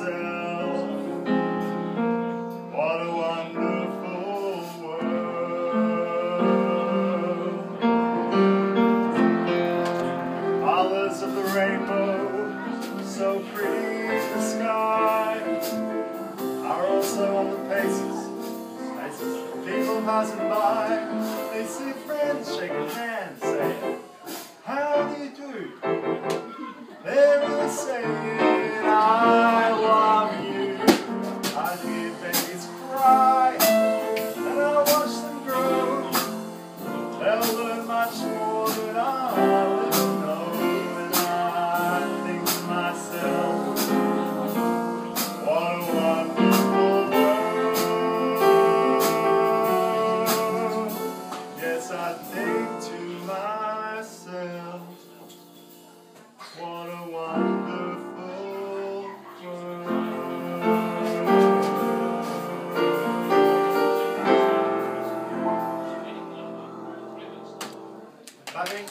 myself, what a wonderful world. Colors of the rainbow, so pretty in the sky, are also on the faces of people passing by. They see friends shaking hands, saying, how do you do? They're really saying, I love you. I hear babies cry, and I watch them grow. They'll learn much more than I'll ever know. And I think to myself, what a wonderful world. Yes, I think to myself, what a wonderful world. I think